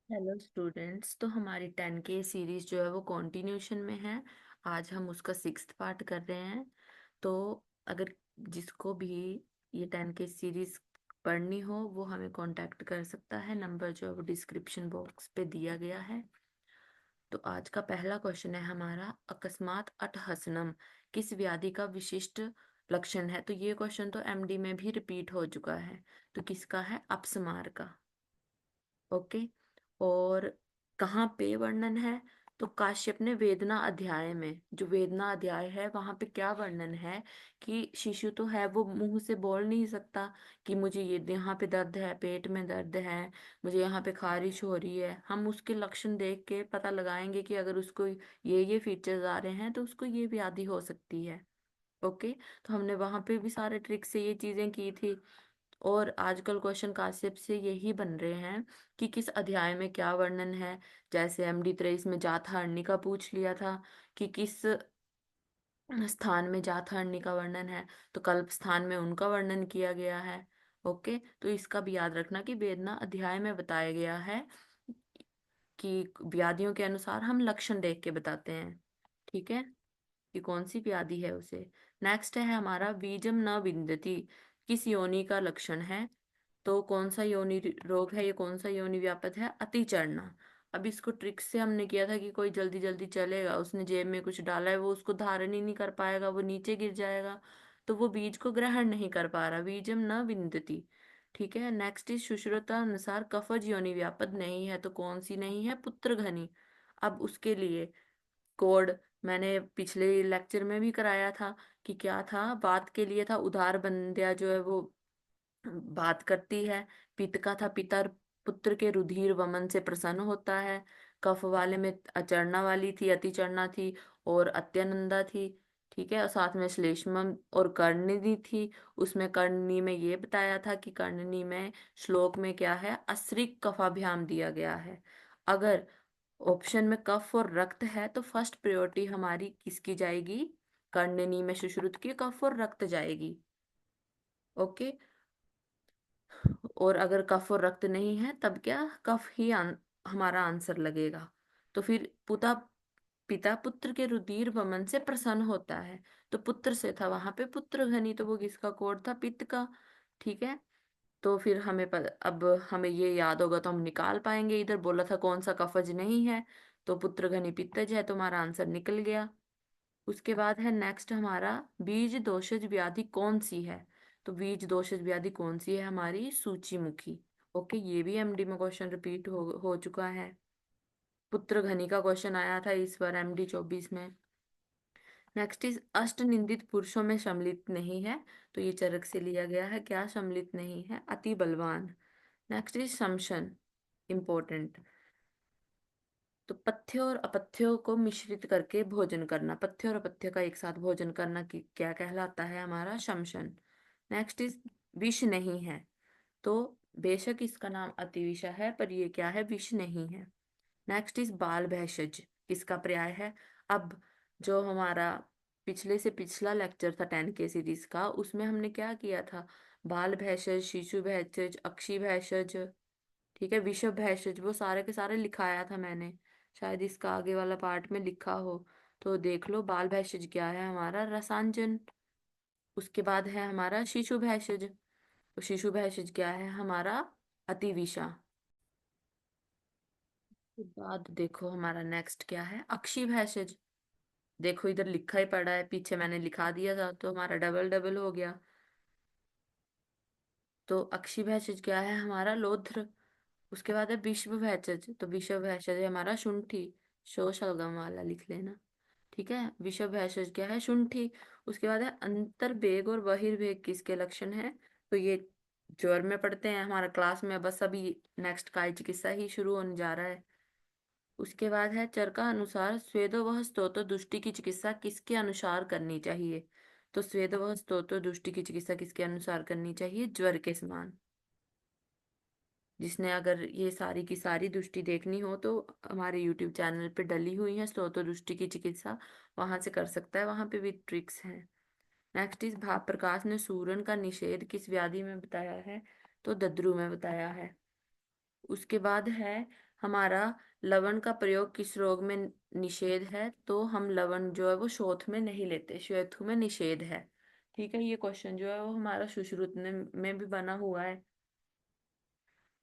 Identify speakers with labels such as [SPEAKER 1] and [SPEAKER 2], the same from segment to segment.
[SPEAKER 1] Hello students. तो हमारी 10K series जो है वो कंटिन्यूशन में है। आज हम उसका 6th पार्ट कर रहे हैं। तो अगर जिसको भी ये 10K सीरीज पढ़नी हो वो हमें कांटेक्ट कर सकता है। नंबर जो है वो डिस्क्रिप्शन बॉक्स पे दिया गया है। तो आज का पहला क्वेश्चन है हमारा, अकस्मात अटहसनम किस व्याधि का विशिष्ट लक्षण है। तो ये क्वेश्चन तो एमडी में भी रिपीट हो चुका है। तो किसका है? अपस्मार का। ओके। और कहाँ पे वर्णन है? तो काश्यप ने वेदना अध्याय में, जो वेदना अध्याय है वहां पे क्या वर्णन है कि शिशु तो है वो मुंह से बोल नहीं सकता कि मुझे ये यहाँ पे दर्द है, पेट में दर्द है, मुझे यहाँ पे खारिश हो रही है। हम उसके लक्षण देख के पता लगाएंगे कि अगर उसको ये फीचर्स आ रहे हैं तो उसको ये व्याधि हो सकती है। ओके। तो हमने वहां पे भी सारे ट्रिक से ये चीजें की थी। और आजकल क्वेश्चन कांसेप्ट से यही बन रहे हैं कि किस अध्याय में क्या वर्णन है। जैसे MD 23 में जाथारणी का पूछ लिया था कि किस स्थान में जाथारणी का वर्णन है। तो कल्प स्थान में उनका वर्णन किया गया है। ओके। तो इसका भी याद रखना कि वेदना अध्याय में बताया गया है कि व्याधियों के अनुसार हम लक्षण देख के बताते हैं। ठीक है, कि कौन सी व्याधि है उसे। नेक्स्ट है हमारा, बीजम न विन्दति किस योनि का लक्षण है। तो कौन सा योनि रोग है, ये कौन सा योनि व्यापक है? अति चढ़ना। अब इसको ट्रिक से हमने किया था कि कोई जल्दी जल्दी चलेगा, उसने जेब में कुछ डाला है, वो उसको धारण ही नहीं कर पाएगा, वो नीचे गिर जाएगा। तो वो बीज को ग्रहण नहीं कर पा रहा, बीजम न विन्दति। ठीक है। नेक्स्ट इज सुश्रुता अनुसार कफज योनि व्यापक नहीं है। तो कौन सी नहीं है? पुत्रघनी। अब उसके लिए कोड मैंने पिछले लेक्चर में भी कराया था कि क्या था, बात के लिए था उदार बंध्या जो है वो बात करती है। पित का था, पिता पुत्र के रुधिर वमन से प्रसन्न होता है। कफ वाले में अचरना वाली थी, अतिचरना थी और अत्यानंदा थी। ठीक है। और साथ में श्लेष्मम और कर्णनी थी। उसमें कर्णनी में ये बताया था कि कर्णनी में श्लोक में क्या है, अस्रिक कफाभ्याम दिया गया है। अगर ऑप्शन में कफ और रक्त है तो फर्स्ट प्रायोरिटी हमारी किसकी जाएगी? कर्णनी में सुश्रुत की कफ और रक्त जाएगी। ओके। और अगर कफ और रक्त नहीं है तब क्या, कफ ही हमारा आंसर लगेगा। तो फिर पिता पुत्र के रुधिर वमन से प्रसन्न होता है। तो पुत्र से था वहां पे पुत्र घनी, तो वो किसका कोड था? पित्त का। ठीक है। तो फिर अब हमें ये याद होगा तो हम निकाल पाएंगे। इधर बोला था कौन सा कफज नहीं है, तो पुत्र घनी पित्तज है, तो हमारा आंसर निकल गया। उसके बाद है नेक्स्ट हमारा, बीज दोषज व्याधि कौन सी है। तो बीज दोषज व्याधि कौन सी है? हमारी सूचीमुखी। ओके, ये भी MD में क्वेश्चन रिपीट हो चुका है। पुत्र घनी का क्वेश्चन आया था इस बार MD 24 में। नेक्स्ट इज अष्ट निंदित पुरुषों में सम्मिलित नहीं है। तो ये चरक से लिया गया है। क्या सम्मिलित नहीं है? अति बलवान। नेक्स्ट इज शमशन, इंपॉर्टेंट। तो पथ्य और अपथ्य को मिश्रित करके भोजन करना, पथ्य और अपथ्य का एक साथ भोजन करना की क्या कहलाता है? हमारा शमशन। नेक्स्ट इज विष नहीं है। तो बेशक इसका नाम अति विषा है पर ये क्या है? विष नहीं है। नेक्स्ट इज बाल भैषज, किसका पर्याय है? अब जो हमारा पिछले से पिछला लेक्चर था 10K सीरीज का, उसमें हमने क्या किया था? बाल भैषज, शिशु भैषज, अक्षी भैषज, ठीक है, विषभ भैषज, वो सारे के सारे लिखाया था मैंने। शायद इसका आगे वाला पार्ट में लिखा हो तो देख लो। बाल भैषज क्या है? हमारा रसांजन। उसके बाद है हमारा शिशु भैषज। तो शिशु भैषज क्या है? हमारा अतिविषा। उसके बाद देखो हमारा नेक्स्ट क्या है? अक्षी भैषज। देखो इधर लिखा ही पड़ा है, पीछे मैंने लिखा दिया था तो हमारा डबल डबल हो गया। तो अक्षी भैषज क्या है? हमारा लोध्र। उसके बाद है विश्व भैषज। तो विश्व भैषज है हमारा शुंठी। शो शलगम वाला लिख लेना। ठीक है। विश्व भैषज क्या है? शुंठी। उसके बाद है अंतर वेग और बहिर्वेग किसके लक्षण है? तो ये ज्वर में पढ़ते हैं हमारा क्लास में, बस अभी नेक्स्ट काय चिकित्सा ही शुरू होने जा रहा है। उसके बाद है चरका अनुसार स्वेदो वह स्तोत्र दुष्टि की चिकित्सा किसके अनुसार करनी चाहिए। तो स्वेदो वह स्तोत्र दुष्टि की चिकित्सा किसके अनुसार करनी चाहिए? ज्वर के समान। जिसने अगर ये सारी की सारी दृष्टि देखनी हो तो हमारे YouTube चैनल पे डली हुई है स्तोत्र दृष्टि की चिकित्सा, वहां से कर सकता है, वहां पे भी ट्रिक्स हैं। नेक्स्ट इस भाव प्रकाश ने सूरन का निषेध किस व्याधि में बताया है? तो दद्रु में बताया है। उसके बाद है हमारा लवण का प्रयोग किस रोग में निषेध है? तो हम लवण जो है वो शोथ में नहीं लेते, श्वेथु में निषेध है। ठीक है, ये क्वेश्चन जो है वो हमारा सुश्रुत में भी बना हुआ है।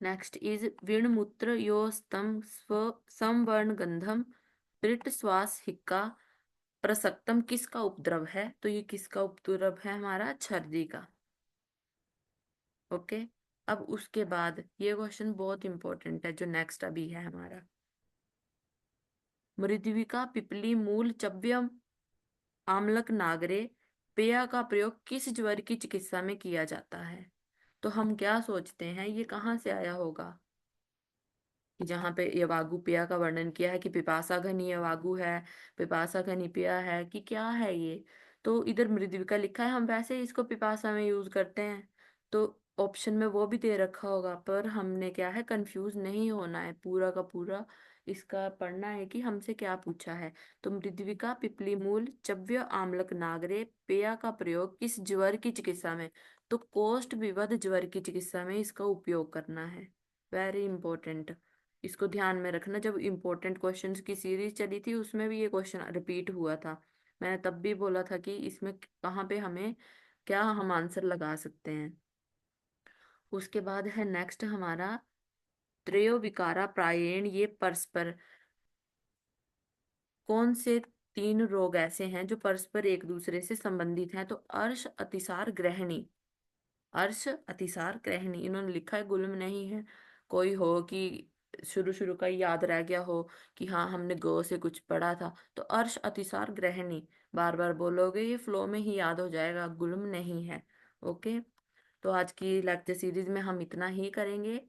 [SPEAKER 1] नेक्स्ट इज विणमूत्र यो स्तम स्व समवर्ण गंधम दृढ़ श्वास हिक्का प्रसक्तम किसका उपद्रव है? तो ये किसका उपद्रव है? हमारा छर्दी का। ओके। अब उसके बाद ये क्वेश्चन बहुत इंपॉर्टेंट है जो नेक्स्ट अभी है हमारा। मृद्विका पिपली मूल चव्य आमलक नागरे पेय का प्रयोग किस ज्वर की चिकित्सा में किया जाता है? तो हम क्या सोचते हैं ये कहाँ से आया होगा? कि जहाँ पे यवागु पिया का वर्णन किया है कि पिपासा घनी यवागु है, पिपासा घनी पिया है, कि क्या है ये? तो इधर मृदुविका लिखा है, हम वैसे ही इसको पिपासा में यूज करते हैं, तो ऑप्शन में वो भी दे रखा होगा, पर हमने क्या है, कंफ्यूज नहीं होना है, पूरा का पूरा इसका पढ़ना है कि हमसे क्या पूछा है। तो मृदुविका पिपली मूल चव्य आमलक नागरे पेय का प्रयोग किस ज्वर की चिकित्सा में? तो कोष्ठ विवध ज्वर की चिकित्सा में इसका उपयोग करना है। वेरी इंपॉर्टेंट, इसको ध्यान में रखना। जब इम्पोर्टेंट क्वेश्चंस की सीरीज चली थी उसमें भी ये क्वेश्चन रिपीट हुआ था। मैंने तब भी बोला था कि इसमें कहाँ पे हमें क्या हम आंसर लगा सकते हैं। उसके बाद है नेक्स्ट हमारा त्रयो विकारा प्रायेण ये परस्पर कौन से तीन रोग ऐसे हैं जो परस्पर एक दूसरे से संबंधित हैं? तो अर्श अतिसार ग्रहणी, अर्श अतिसार ग्रहणी इन्होंने लिखा है, गुल्म नहीं है। कोई हो कि शुरू शुरू का ही याद रह गया हो कि हाँ हमने गो से कुछ पढ़ा था, तो अर्श अतिसार ग्रहणी बार बार बोलोगे ये फ्लो में ही याद हो जाएगा, गुल्म नहीं है। ओके। तो आज की लेक्चर सीरीज में हम इतना ही करेंगे।